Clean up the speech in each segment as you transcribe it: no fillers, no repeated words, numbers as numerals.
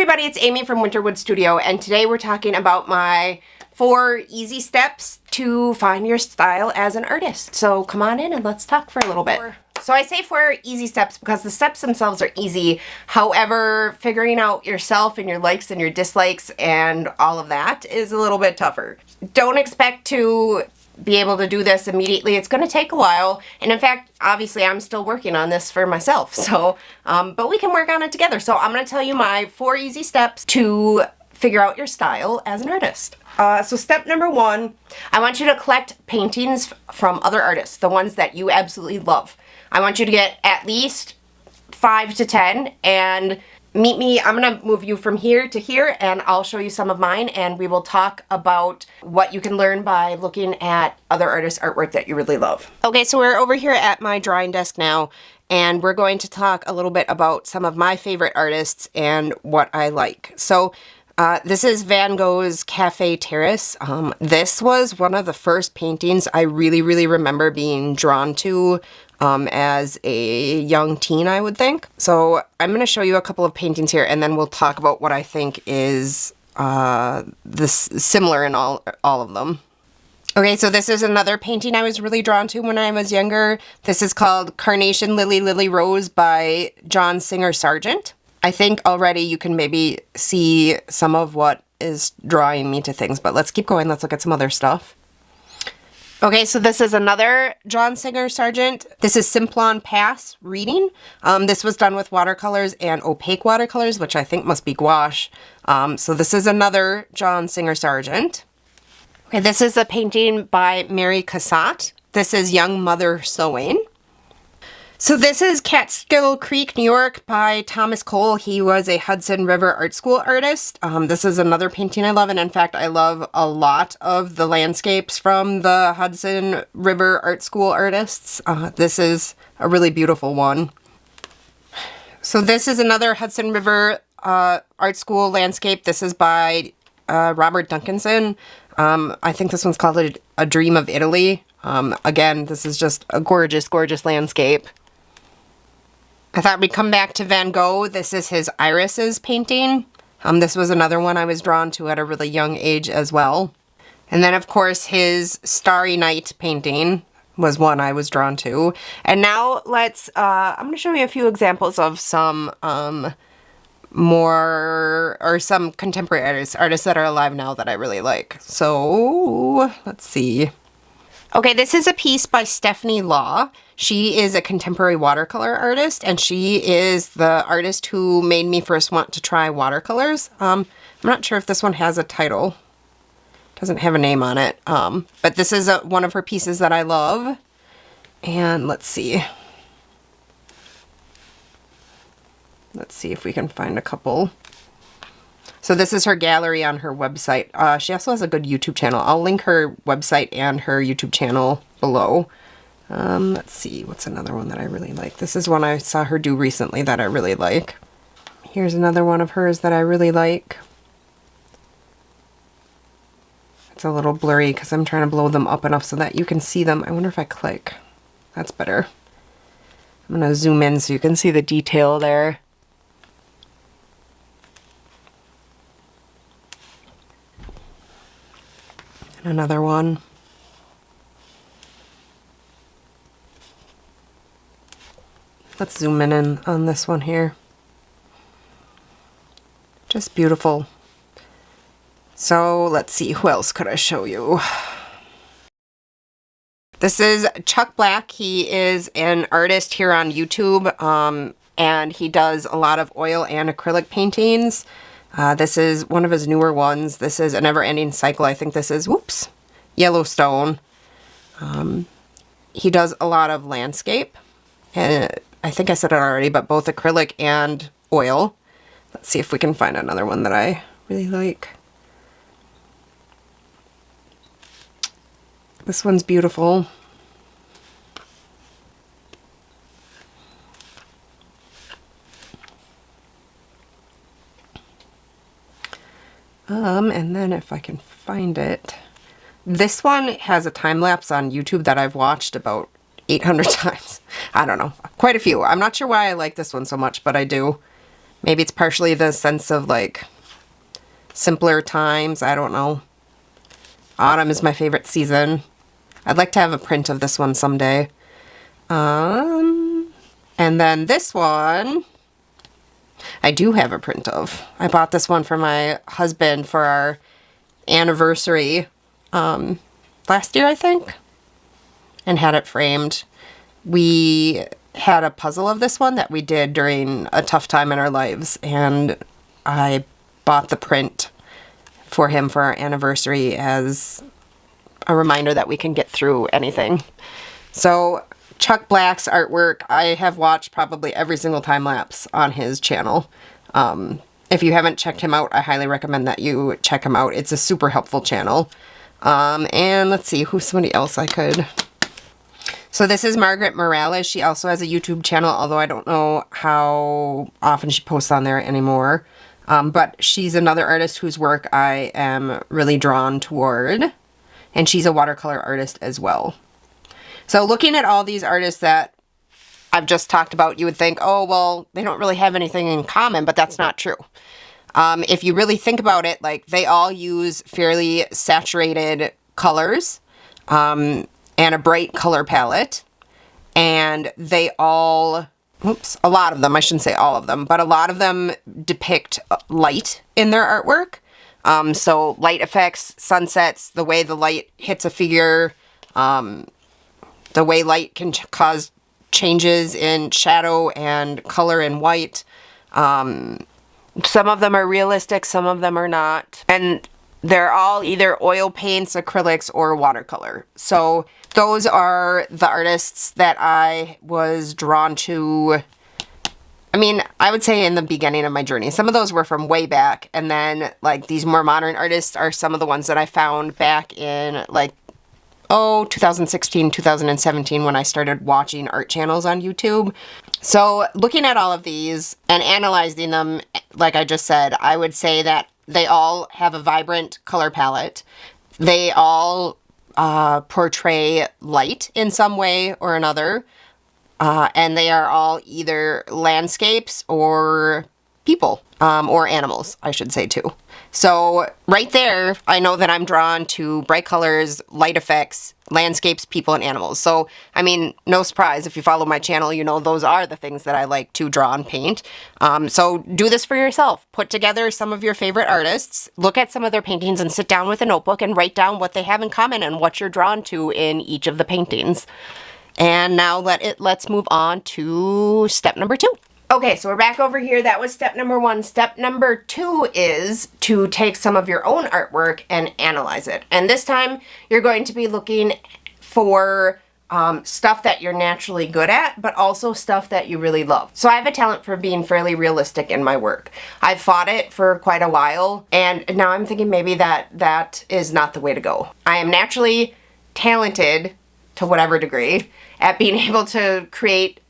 everybody, it's Amy from Winterwood Studio, and today we're talking about my 4 easy steps to find your style as an artist. So come on in and let's talk for a little bit. So I say 4 easy steps because the steps themselves are easy. However, figuring out yourself and your likes and your dislikes and all of that is a little bit tougher. Don't expect to be able to do this immediately. It's going to take a while, and in fact, obviously I'm still working on this for myself, so but we can work on it together. So I'm going to tell you my 4 easy steps to figure out your style as an artist. So step number 1, I want you to collect paintings from other artists, the ones that you absolutely love. I want you to get at least 5 to 10 and meet me. I'm going to move you from here to here and I'll show you some of mine, and we will talk about what you can learn by looking at other artists' artwork that you really love. Okay, so we're over here at my drawing desk now, and we're going to talk a little bit about some of my favorite artists and what I like. So this is Van Gogh's Cafe Terrace. This was one of the first paintings I really remember being drawn to as a young teen, I would think. So I'm going to show you a couple of paintings here, and then we'll talk about what I think is similar in all of them. Okay, so this is another painting I was really drawn to when I was younger. This is called Carnation Lily Lily Rose by John Singer Sargent. I think already you can maybe see some of what is drawing me to things, but let's keep going. Let's look at some other stuff. Okay, so this is another John Singer Sargent. This is Simplon Pass Reading. This was done with watercolors and opaque watercolors, which I think must be gouache. So this is another John Singer Sargent. Okay, this is a painting by Mary Cassatt. This is Young Mother Sewing. So this is Catskill Creek, New York by Thomas Cole. He was a Hudson River Art School artist. This is another painting I love, and in fact I love a lot of the landscapes from the Hudson River Art School artists. This is a really beautiful one. So this is another Hudson River Art School landscape. This is by Robert Duncanson. I think this one's called A Dream of Italy. Again, this is just a gorgeous landscape. I thought we'd come back to Van Gogh. This is his Irises painting. This was another one I was drawn to at a really young age as well. And then, of course, his Starry Night painting was one I was drawn to. And now let's, I'm going to show you a few examples of some some contemporary artists that are alive now that I really like. So, let's see. Okay, this is a piece by Stephanie Law. She is a contemporary watercolor artist, and she is the artist who made me first want to try watercolors. I'm not sure if this one has a title. Doesn't have a name on it. But this is one of her pieces that I love. And let's see. Let's see if we can find a couple. So this is her gallery on her website. She also has a good YouTube channel. I'll link her website and her YouTube channel below. Let's see, what's another one that I really like? This is one I saw her do recently that I really like. Here's another one of hers that I really like. It's a little blurry because I'm trying to blow them up enough so that you can see them. I wonder if I click. That's better. I'm going to zoom in so you can see the detail there. And another one. Let's zoom in on this one here. Just beautiful. So let's see, who else could I show you? This is Chuck Black. He is an artist here on YouTube, and he does a lot of oil and acrylic paintings. This is one of his newer ones. This is A Never Ending Cycle. I think this is, whoops, Yellowstone. He does a lot of landscape. And I think I said it already, but both acrylic and oil. Let's see if we can find another one that I really like. This one's beautiful. And then if I can find it, this one has a time lapse on YouTube that I've watched about 800 times. I don't know, quite a few. I'm not sure why I like this one so much, but I do. Maybe it's partially the sense of like simpler times. I don't know. Autumn is my favorite season. I'd like to have a print of this one someday. And then this one, I do have a print of. I bought this one for my husband for our anniversary last year, I think, and had it framed. We had a puzzle of this one that we did during a tough time in our lives, and I bought the print for him for our anniversary as a reminder that we can get through anything. So Chuck Black's artwork, I have watched probably every single time lapse on his channel. If you haven't checked him out, I highly recommend that you check him out. It's a super helpful channel. And let's see, who's somebody else I could... So this is Margaret Morales. She also has a YouTube channel, although I don't know how often she posts on there anymore. But she's another artist whose work I am really drawn toward. And she's a watercolor artist as well. So looking at all these artists that I've just talked about, you would think, oh, well, they don't really have anything in common, but that's not true. If you really think about it, like, they all use fairly saturated colors, and a bright color palette, and they all, a lot of them, I shouldn't say all of them, but a lot of them depict light in their artwork. So light effects, sunsets, the way the light hits a figure, the way light can cause changes in shadow and color and white. Some of them are realistic, some of them are not. And they're all either oil paints, acrylics, or watercolor. So those are the artists that I was drawn to. I mean, I would say in the beginning of my journey. Some of those were from way back. And then, like, these more modern artists are some of the ones that I found back in, like, 2016, 2017, when I started watching art channels on YouTube. So looking at all of these and analyzing them, like I just said, I would say that they all have a vibrant color palette. They all portray light in some way or another. And they are all either landscapes or people, or animals, I should say too. So right there, I know that I'm drawn to bright colors, light effects, landscapes, people, and animals. So, I mean, no surprise, if you follow my channel, you know those are the things that I like to draw and paint. So do this for yourself. Put together some of your favorite artists, look at some of their paintings, and sit down with a notebook and write down what they have in common and what you're drawn to in each of the paintings. And now let's move on to step number 2. Okay, so we're back over here. That was step number 1. Step number 2 is to take some of your own artwork and analyze it. And this time, you're going to be looking for stuff that you're naturally good at, but also stuff that you really love. So I have a talent for being fairly realistic in my work. I've fought it for quite a while, and now I'm thinking maybe that is not the way to go. I am naturally talented, to whatever degree, at being able to create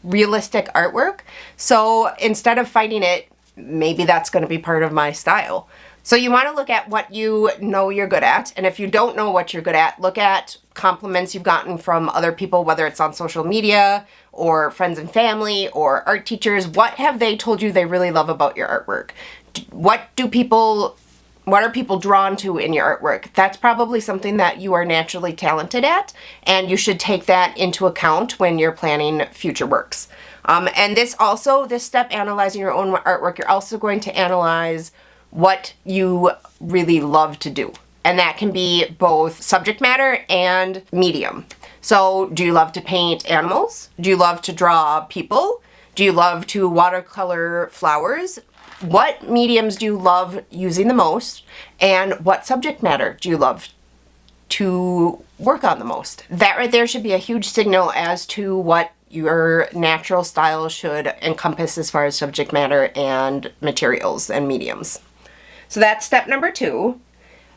realistic artwork. So instead of fighting it, maybe that's going to be part of my style. So you want to look at what you know you're good at. And if you don't know what you're good at, look at compliments you've gotten from other people, whether it's on social media or friends and family or art teachers. What have they told you they really love about your artwork? What are people drawn to in your artwork? That's probably something that you are naturally talented at, and you should take that into account when you're planning future works. And this step, analyzing your own artwork, you're also going to analyze what you really love to do. And that can be both subject matter and medium. So do you love to paint animals? Do you love to draw people? Do you love to watercolor flowers? What mediums do you love using the most, and what subject matter do you love to work on the most? That right there should be a huge signal as to what your natural style should encompass as far as subject matter and materials and mediums. So that's step number 2.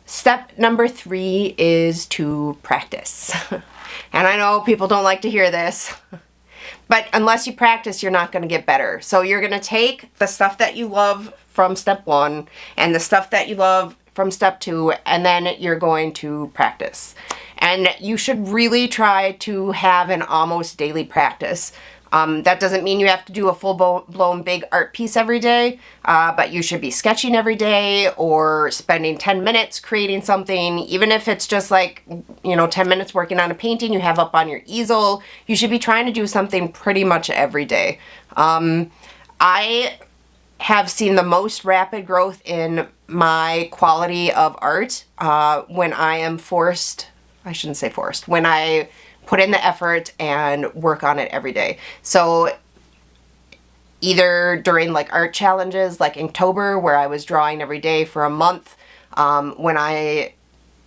Step number 3 is to practice. And I know people don't like to hear this, but unless you practice, you're not going to get better. So you're going to take the stuff that you love from step 1 and the stuff that you love from step 2, and then you're going to practice. And you should really try to have an almost daily practice. That doesn't mean you have to do a full-blown big art piece every day, but you should be sketching every day or spending 10 minutes creating something, even if it's just like, 10 minutes working on a painting you have up on your easel. You should be trying to do something pretty much every day. I have seen the most rapid growth in my quality of art when I am when I put in the effort and work on it every day. So either during like art challenges like Inktober, where I was drawing every day for a month, when I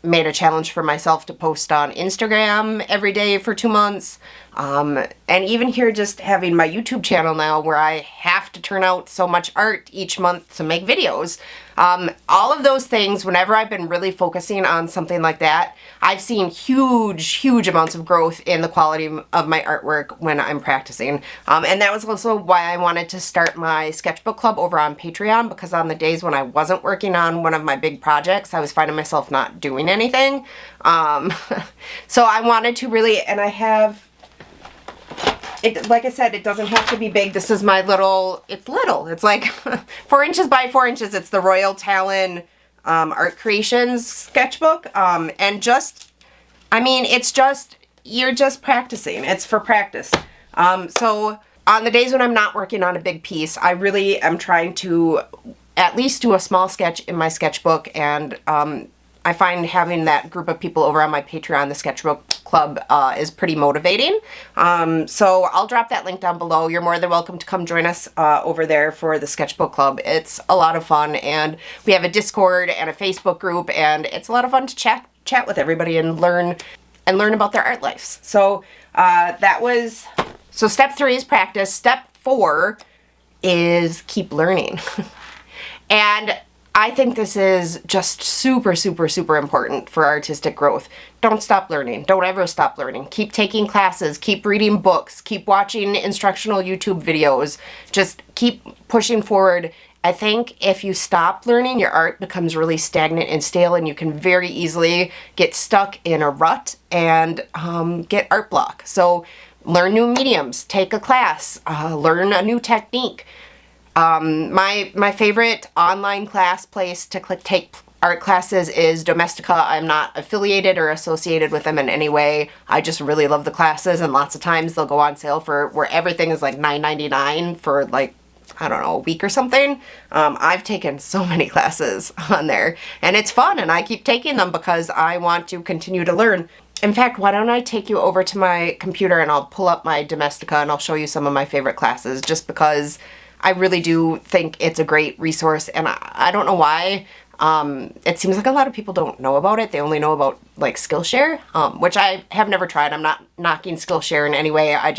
made a challenge for myself to post on Instagram every day for 2 months, and even here just having my YouTube channel now where I have to turn out so much art each month to make videos. All of those things, whenever I've been really focusing on something like that, I've seen huge amounts of growth in the quality of my artwork when I'm practicing. And that was also why I wanted to start my sketchbook club over on Patreon, because on the days when I wasn't working on one of my big projects, I was finding myself not doing anything. So I wanted to really, and I have, like I said, it doesn't have to be big. This is my little, it's like 4 inches by 4 inches. It's the Royal Talon Art Creations sketchbook. And just, it's just, you're just practicing. It's for practice. So on the days when I'm not working on a big piece, I really am trying to at least do a small sketch in my sketchbook, and I find having that group of people over on my Patreon, the Sketchbook Club, is pretty motivating. So I'll drop that link down below. You're more than welcome to come join us over there for the Sketchbook Club. It's a lot of fun, and we have a Discord and a Facebook group, and it's a lot of fun to chat with everybody and learn about their art lives. So so step 3 is practice. Step 4 is keep learning. And I think this is just super important for artistic growth. Don't stop learning. Don't ever stop learning. Keep taking classes, keep reading books, keep watching instructional YouTube videos. Just keep pushing forward. I think if you stop learning, your art becomes really stagnant and stale, and you can very easily get stuck in a rut and get art block. So learn new mediums, take a class, learn a new technique. My favorite online class place to take art classes is Domestika. I'm not affiliated or associated with them in any way. I just really love the classes, and lots of times they'll go on sale where everything is like $9.99 for like, I don't know, a week or something. I've taken so many classes on there, and it's fun, and I keep taking them because I want to continue to learn. In fact, why don't I take you over to my computer and I'll pull up my Domestika and I'll show you some of my favorite classes, just because I really do think it's a great resource, and I don't know why. It seems like a lot of people don't know about it. They only know about like Skillshare, which I have never tried. I'm not knocking Skillshare in any way. I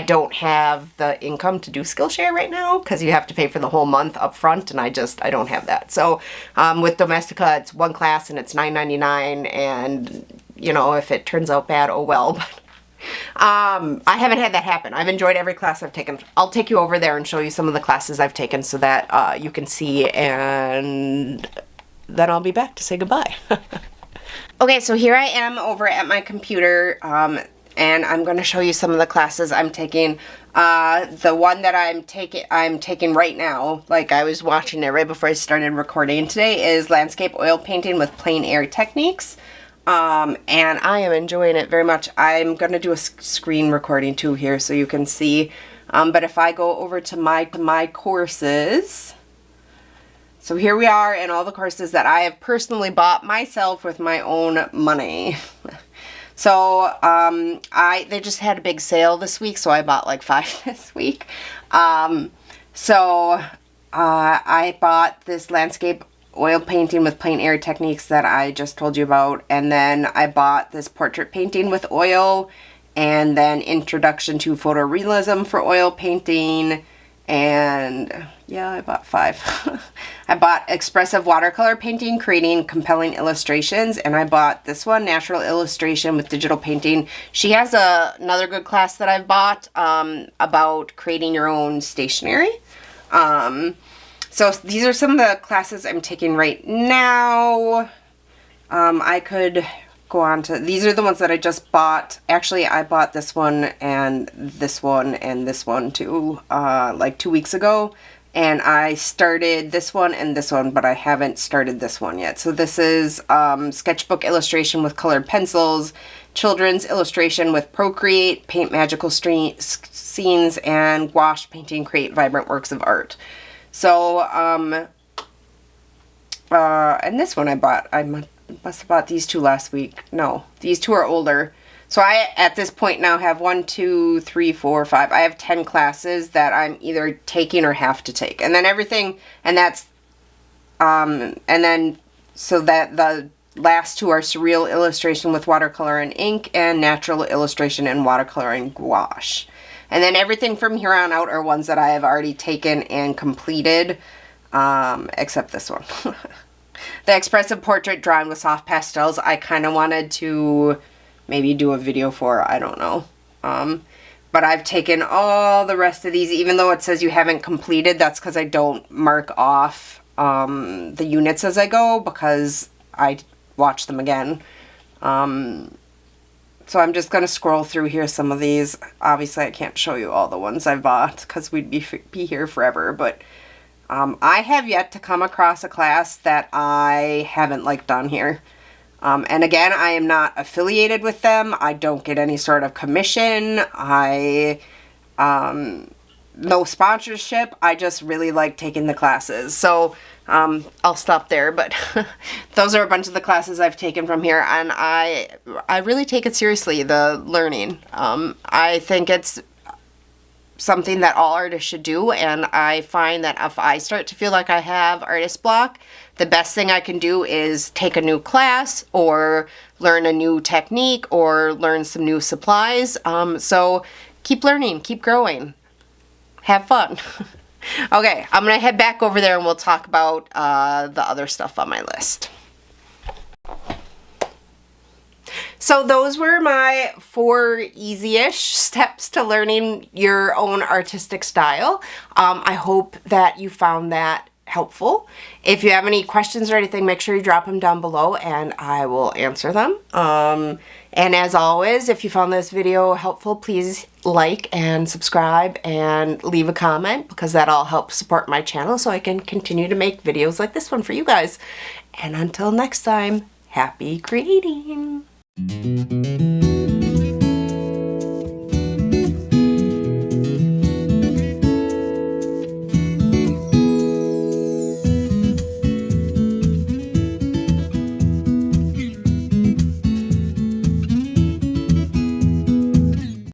don't have the income to do Skillshare right now because you have to pay for the whole month up front, and I don't have that. So with Domestika, it's one class and it's $9.99, and if it turns out bad, oh well. But I haven't had that happen. I've enjoyed every class I've taken. I'll take you over there and show you some of the classes I've taken so that you can see, and then I'll be back to say goodbye. Okay, so here I am over at my computer, and I'm going to show you some of the classes I'm taking. The one that I'm taking right now, like I was watching it right before I started recording today, is Landscape Oil Painting with Plein Air Techniques. And I am enjoying it very much. I'm going to do a screen recording too here so you can see. But if I go over to my courses, so here we are in all the courses that I have personally bought myself with my own money. So, they just had a big sale this week, so I bought like 5 this week. I bought this Landscape Oil Painting with Plein Air Techniques that I just told you about, and then I bought this Portrait Painting with Oil, and then Introduction to Photorealism for Oil Painting, and yeah, I bought 5. I bought Expressive Watercolor Painting, Creating Compelling Illustrations, and I bought this one, Natural Illustration with Digital Painting. She has another good class that I've bought about creating your own stationery. So these are some of the classes I'm taking right now. I could go on to, these are the ones that I just bought. Actually, I bought this one and this one too, like 2 weeks ago. And I started this one and this one, but I haven't started this one yet. So this is sketchbook illustration with colored pencils, children's illustration with Procreate, paint magical scenes, and gouache painting, create vibrant works of art. So, and this one I bought. I must have bought these two last week. No, these two are older. So I, at this point now, have 1, 2, 3, 4, 5. I have 10 classes that I'm either taking or have to take. And then everything, and that's, and then, so that the last two are surreal illustration with watercolor and ink and natural illustration and watercolor and gouache. And then everything from here on out are ones that I have already taken and completed, except this one. The expressive portrait drawn with soft pastels, I kind of wanted to maybe do a video for, I don't know. But I've taken all the rest of these, even though it says you haven't completed, that's because I don't mark off the units as I go, because I watch them again. So I'm just going to scroll through here some of these. Obviously I can't show you all the ones I bought, because we'd be here forever, but I have yet to come across a class that I haven't liked on here. And again, I am not affiliated with them. I don't get any sort of commission. No sponsorship. I just really like taking the classes. So, I'll stop there, but those are a bunch of the classes I've taken from here, and I really take it seriously, the learning. I think it's something that all artists should do, and I find that if I start to feel like I have artist block, the best thing I can do is take a new class or learn a new technique or learn some new supplies. So keep learning, keep growing, have fun. Okay, I'm going to head back over there and we'll talk about the other stuff on my list. So those were my 4 easy-ish steps to learning your own artistic style. I hope that you found that helpful. If you have any questions or anything, make sure you drop them down below and I will answer them. And as always, if you found this video helpful, please like and subscribe and leave a comment, because that all helps support my channel so I can continue to make videos like this one for you guys. And until next time, happy creating!